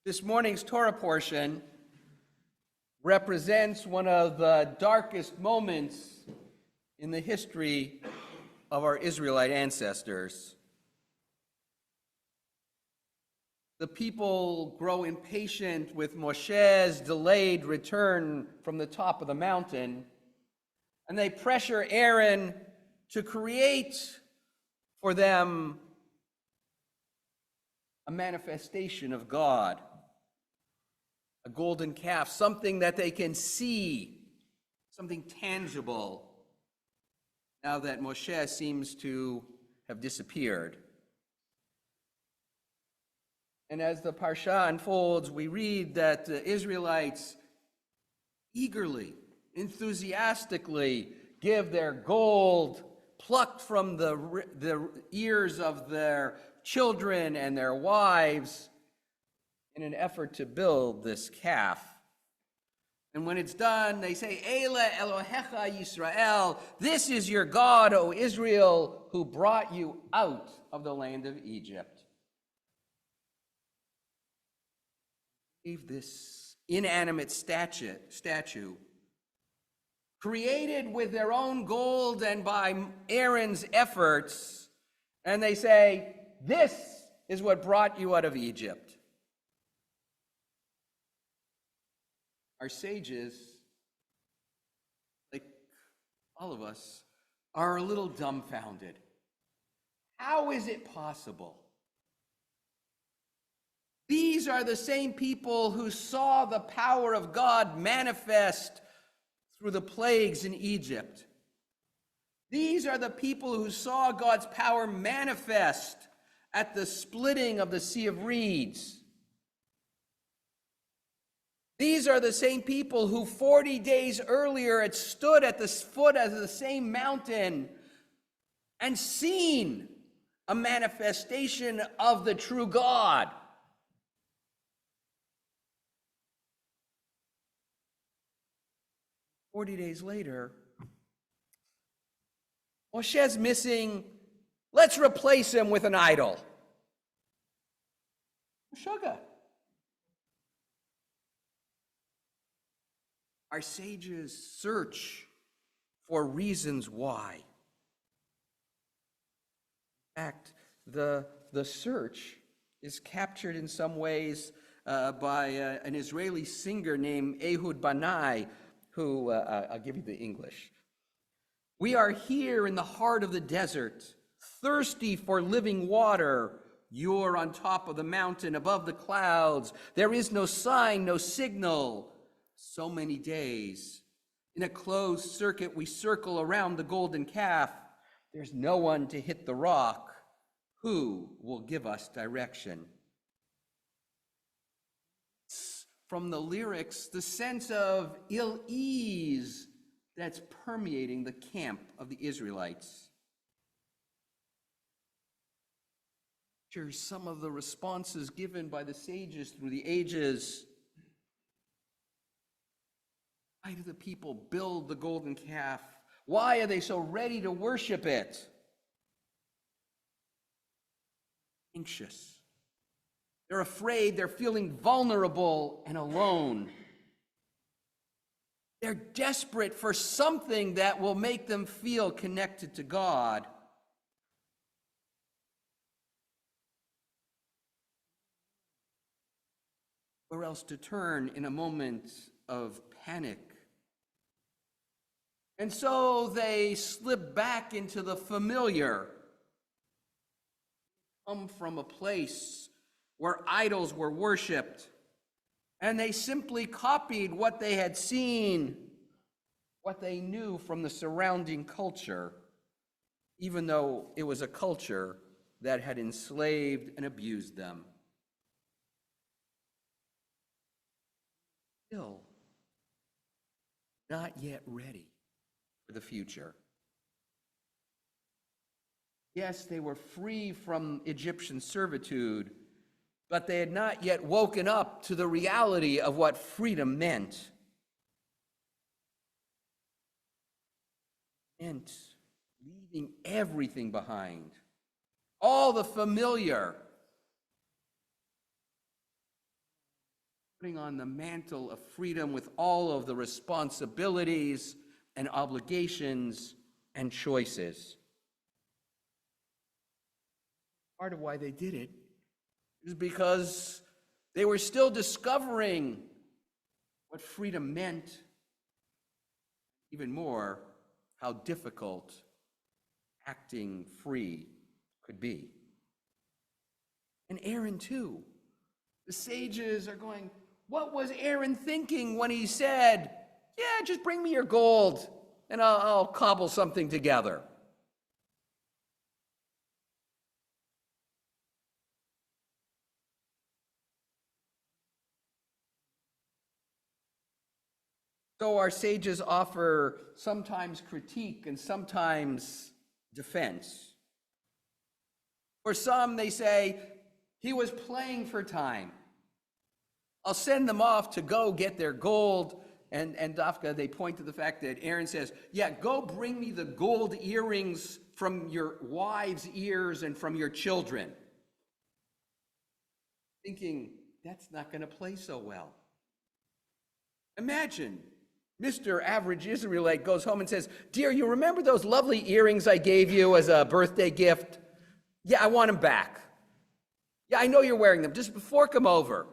This morning's Torah portion represents one of the darkest moments in the history of our Israelite ancestors. The people grow impatient with Moshe's delayed return from the top of the mountain, and they pressure Aaron to create for them a manifestation of God, a golden calf, something that they can see, something tangible, now that Moshe seems to have disappeared. And as the Parasha unfolds, we read that the Israelites eagerly, enthusiastically give their gold plucked from the ears of their children and their wives in an effort to build this calf. And when it's done, they say, Ele Elohecha Yisrael, this is your God, O Israel, who brought you out of the land of Egypt. This inanimate statue, created with their own gold and by Aaron's efforts, and they say, this is what brought you out of Egypt. Our sages, like all of us, are a little dumbfounded. How is it possible? These are the same people who saw the power of God manifest through the plagues in Egypt. These are the people who saw God's power manifest at the splitting of the Sea of Reeds. These are the same people who 40 days earlier had stood at the foot of the same mountain and seen a manifestation of the true God. "40 days later, Moshe's missing. Let's replace him with an idol. Sugar. Our sages search for reasons why. In fact, the search is captured in some ways by an Israeli singer named Ehud Banai, who, I'll give you the English. We are here in the heart of the desert, thirsty for living water. You're on top of the mountain, above the clouds. There is no sign, no signal. So many days. In a closed circuit, we circle around the golden calf. There's no one to hit the rock. Who will give us direction?" From the lyrics, the sense of ill-ease that's permeating the camp of the Israelites. Here's some of the responses given by the sages through the ages. Why do the people build the golden calf? Why are they so ready to worship it? Anxious. They're afraid, they're feeling vulnerable and alone. They're desperate for something that will make them feel connected to God. Where else to turn in a moment of panic? And so they slip back into the familiar, come from a place where idols were worshipped, and they simply copied what they had seen, what they knew from the surrounding culture, even though it was a culture that had enslaved and abused them. Still, not yet ready for the future. Yes, they were free from Egyptian servitude, but they had not yet woken up to the reality of what freedom meant. It meant leaving everything behind, all the familiar, putting on the mantle of freedom with all of the responsibilities and obligations and choices. Part of why they did it is because they were still discovering what freedom meant, even more, how difficult acting free could be. And Aaron, too. The sages are going, what was Aaron thinking when he said, yeah, just bring me your gold and I'll cobble something together? So our sages offer sometimes critique and sometimes defense. For some, they say, he was playing for time. I'll send them off to go get their gold. And Dafka, they point to the fact that Aaron says, yeah, go bring me the gold earrings from your wives' ears and from your children. Thinking, that's not going to play so well. Imagine Mr. Average Israelite goes home and says, dear, you remember those lovely earrings I gave you as a birthday gift? Yeah, I want them back. Yeah, I know you're wearing them. Just fork them over.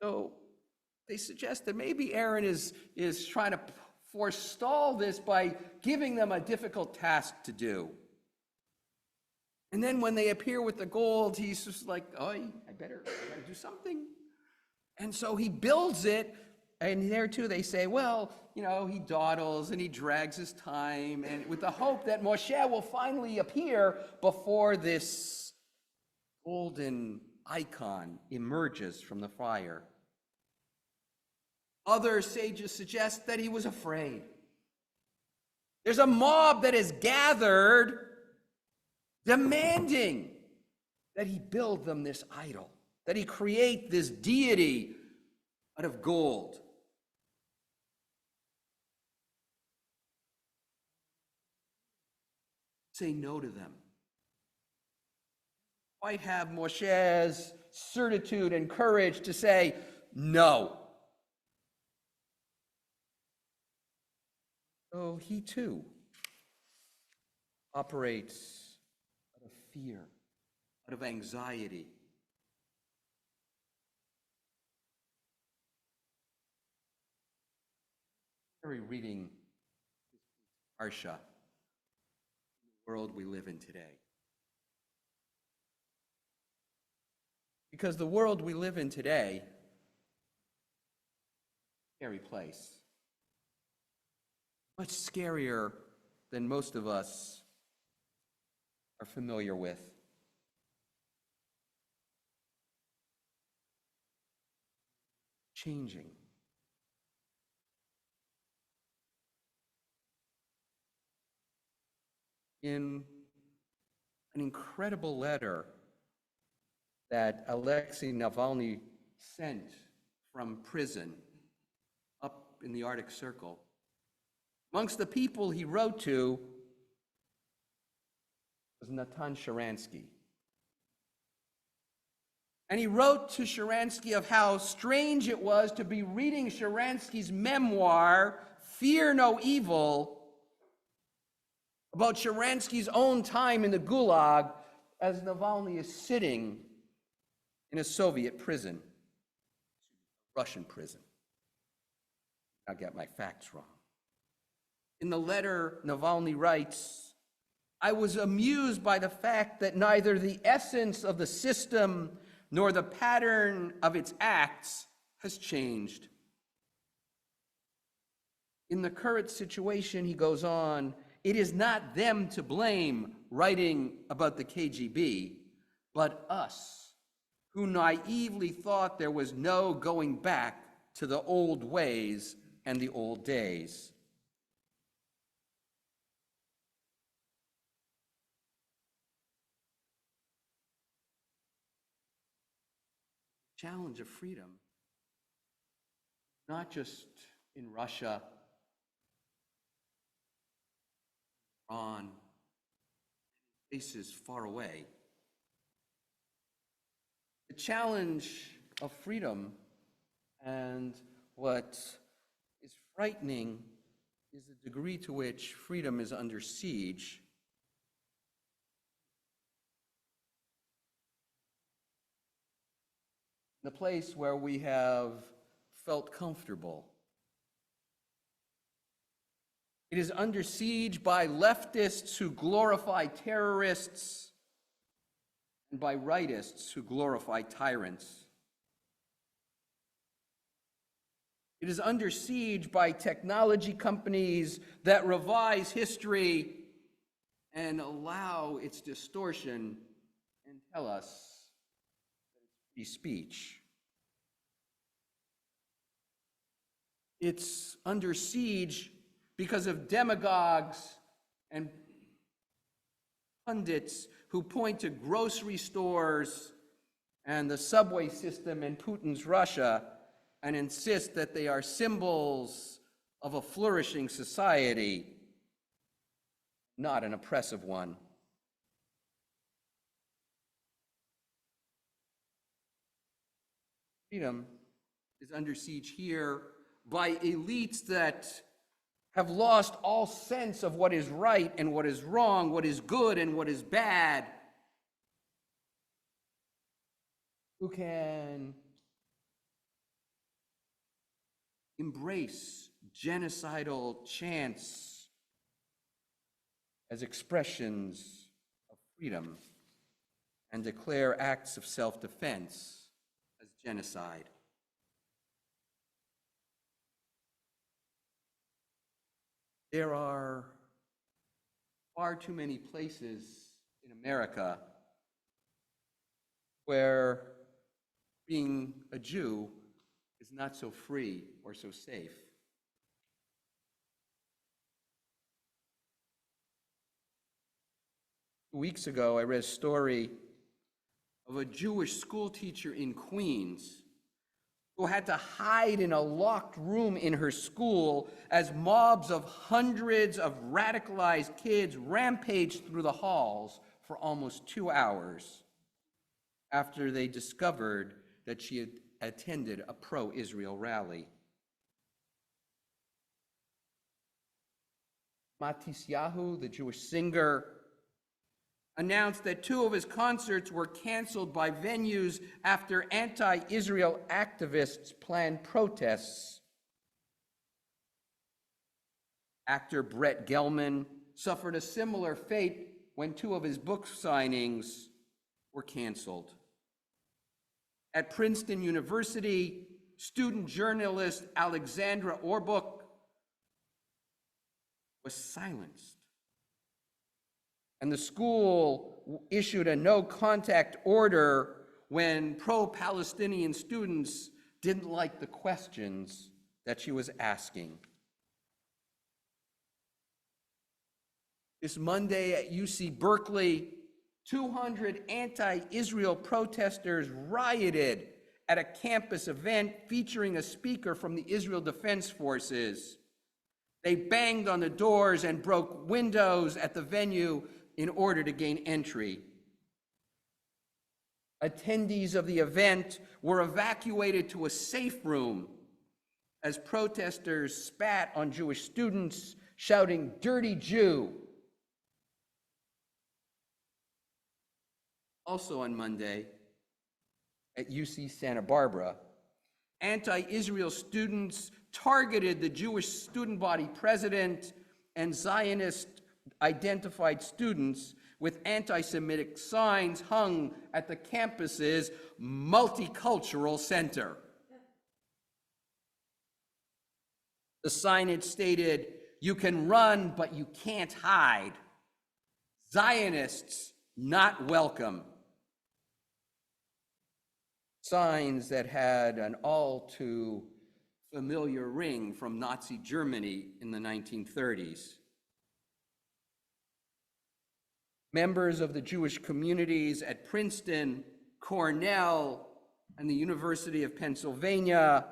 So they suggest that maybe Aaron is trying to forestall this by giving them a difficult task to do. And then when they appear with the gold, he's just like, oh, I better do something. And so he builds it, and there too they say, well, he dawdles and he drags his time, and with the hope that Moshe will finally appear before this golden icon emerges from the fire. Other sages suggest that he was afraid. There's a mob that is gathered demanding that he build them this idol, that he create this deity out of gold. Say no to them. Might have Moshe's certitude and courage to say no. So he too operates out of fear, out of anxiety. Reading Parasha, the world we live in today. Because the world we live in today, scary place. Much scarier than most of us are familiar with. Changing. In an incredible letter that Alexei Navalny sent from prison up in the Arctic Circle, amongst the people he wrote to was Natan Sharansky. And he wrote to Sharansky of how strange it was to be reading Sharansky's memoir, Fear No Evil, about Sharansky's own time in the Gulag as Navalny is sitting in a Soviet prison, Russian prison. I got my facts wrong. In the letter, Navalny writes, I was amused by the fact that neither the essence of the system nor the pattern of its acts has changed. In the current situation, he goes on, it is not them to blame writing about the KGB, but us, who naively thought there was no going back to the old ways and the old days. Challenge of freedom, not just in Russia, Iran, places far away. The challenge of freedom. And what is frightening is the degree to which freedom is under siege. The place where we have felt comfortable. It is under siege by leftists who glorify terrorists and by rightists who glorify tyrants. It is under siege by technology companies that revise history and allow its distortion and tell us that it's free speech. It's under siege because of demagogues and pundits who point to grocery stores and the subway system in Putin's Russia and insist that they are symbols of a flourishing society, not an oppressive one. Freedom is under siege here by elites that have lost all sense of what is right and what is wrong, what is good and what is bad, who can embrace genocidal chants as expressions of freedom and declare acts of self-defense as genocide. There are far too many places in America where being a Jew is not so free or so safe. 2 weeks ago, I read a story of a Jewish school teacher in Queens who had to hide in a locked room in her school as mobs of hundreds of radicalized kids rampaged through the halls for almost 2 hours after they discovered that she had attended a pro-Israel rally. Matisyahu, the Jewish singer, announced that 2 of his concerts were canceled by venues after anti-Israel activists planned protests. Actor Brett Gelman suffered a similar fate when 2 of his book signings were canceled. At Princeton University, student journalist Alexandra Orbuch was silenced. And the school issued a no-contact order when pro-Palestinian students didn't like the questions that she was asking. This Monday at UC Berkeley, 200 anti-Israel protesters rioted at a campus event featuring a speaker from the Israel Defense Forces. They banged on the doors and broke windows at the venue in order to gain entry. Attendees of the event were evacuated to a safe room as protesters spat on Jewish students, shouting, "Dirty Jew." Also on Monday, at UC Santa Barbara, anti-Israel students targeted the Jewish student body president and Zionist-identified students with anti-Semitic signs hung at the campus's multicultural center. The signage stated, "You can run, but you can't hide. Zionists not welcome." Signs that had an all too familiar ring from Nazi Germany in the 1930s. Members of the Jewish communities at Princeton, Cornell, and the University of Pennsylvania,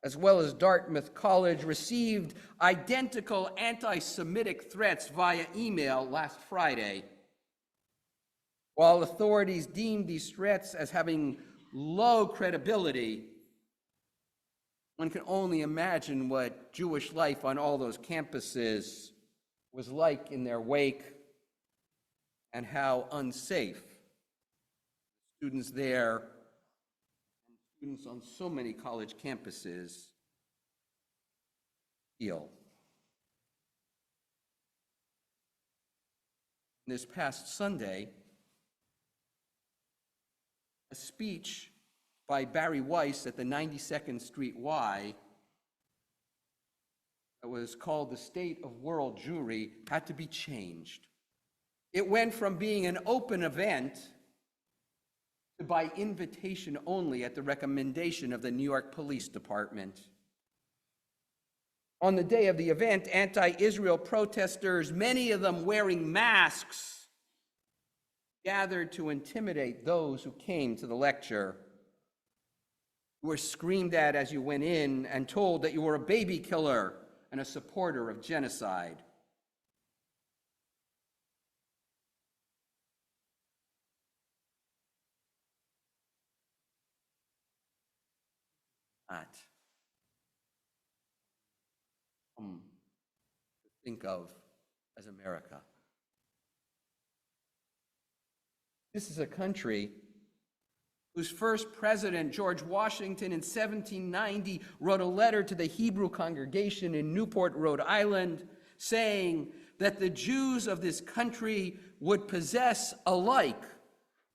as well as Dartmouth College, received identical anti-Semitic threats via email last Friday. While authorities deemed these threats as having low credibility, one can only imagine what Jewish life on all those campuses was like in their wake, and how unsafe students there and students on so many college campuses feel. This past Sunday, a speech by Barry Weiss at the 92nd Street Y that was called "The State of World Jewry" had to be changed. It went from being an open event to by invitation only at the recommendation of the New York Police Department. On the day of the event, anti-Israel protesters, many of them wearing masks, gathered to intimidate those who came to the lecture. You were screamed at as you went in and told that you were a baby killer and a supporter of genocide. Not to think of as America. This is a country whose first president, George Washington, in 1790, wrote a letter to the Hebrew congregation in Newport, Rhode Island, saying that the Jews of this country would possess alike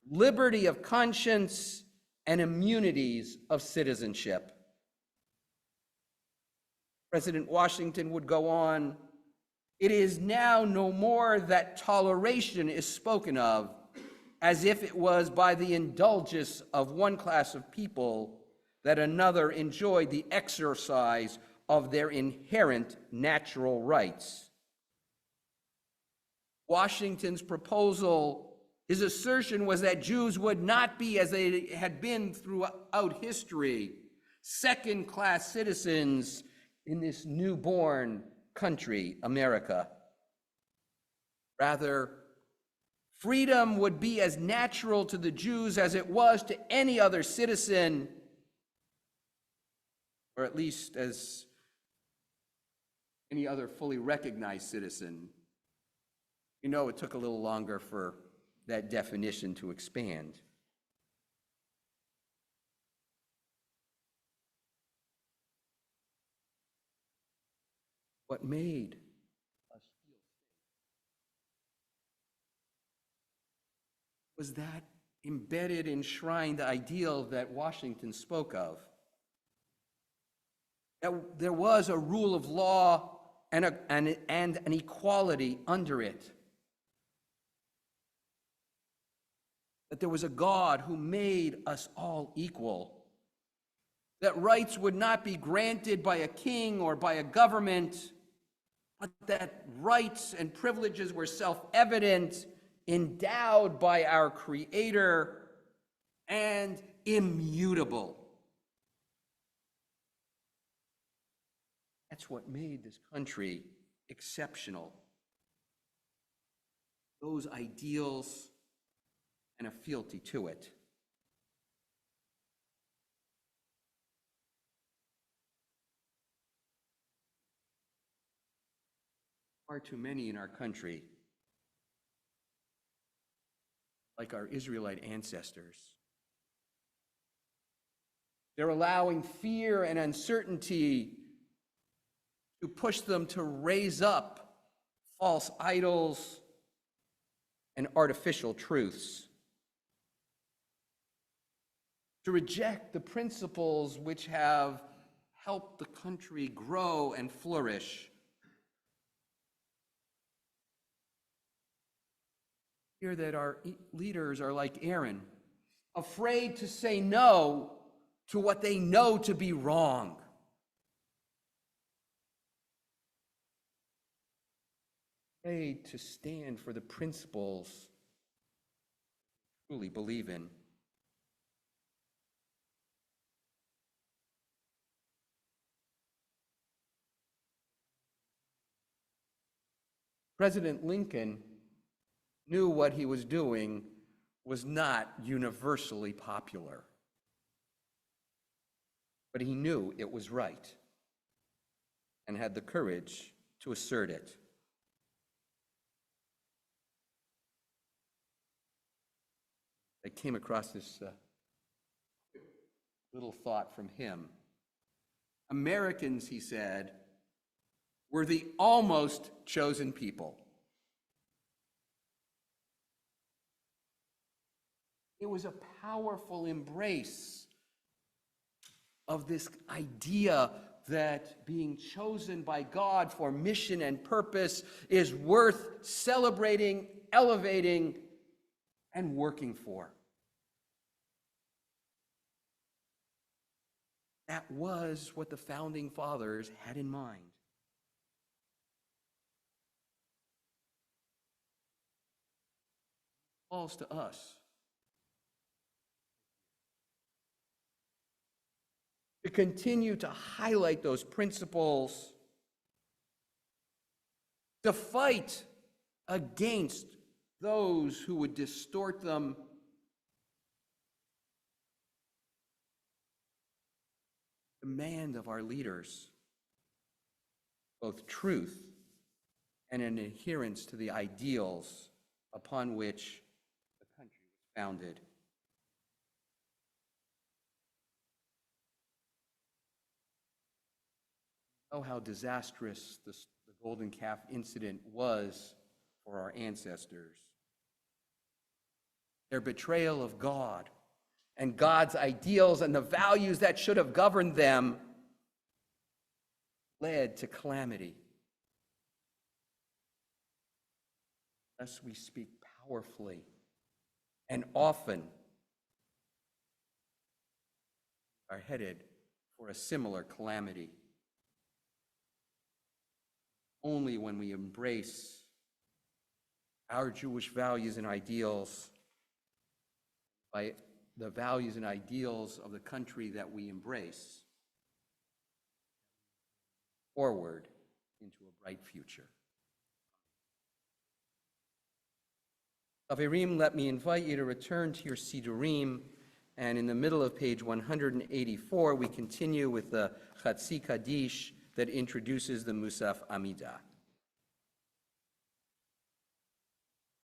liberty of conscience and immunities of citizenship. President Washington would go on, "It is now no more that toleration is spoken of, as if it was by the indulgence of one class of people that another enjoyed the exercise of their inherent natural rights." Washington's proposal, his assertion was that Jews would not be, as they had been throughout history, second-class citizens in this newborn country, America. Rather, freedom would be as natural to the Jews as it was to any other citizen, or at least as any other fully recognized citizen. You know, it took a little longer for that definition to expand. What made us feel safe was that embedded, enshrined ideal that Washington spoke of. That there was a rule of law and an equality under it. That there was a God who made us all equal. That rights would not be granted by a king or by a government, but that rights and privileges were self-evident, endowed by our Creator, and immutable. That's what made this country exceptional. Those ideals and a fealty to it. Far too many in our country, like our Israelite ancestors, they're allowing fear and uncertainty to push them to raise up false idols and artificial truths, to reject the principles which have helped the country grow and flourish. Hear that our leaders are like Aaron, afraid to say no to what they know to be wrong. Afraid to stand for the principles they truly believe in. President Lincoln knew what he was doing was not universally popular. but he knew it was right and had the courage to assert it. I came across this little thought from him. Americans, he said, were the almost chosen people. It was a powerful embrace of this idea that being chosen by God for mission and purpose is worth celebrating, elevating, and working for. That was what the founding fathers had in mind. It falls to us to continue to highlight those principles, to fight against those who would distort them, demand of our leaders both truth and an adherence to the ideals upon which the country was founded. Oh, how disastrous the golden calf incident was for our ancestors. Their betrayal of God and God's ideals and the values that should have governed them led to calamity. Thus we speak powerfully and often are headed for a similar calamity. Only when we embrace our Jewish values and ideals, by the values and ideals of the country that we embrace, forward into a bright future. Chaverim, let me invite you to return to your Sidurim, and in the middle of page 184, we continue with the Chatzi Kaddish that introduces the Musaf Amidah.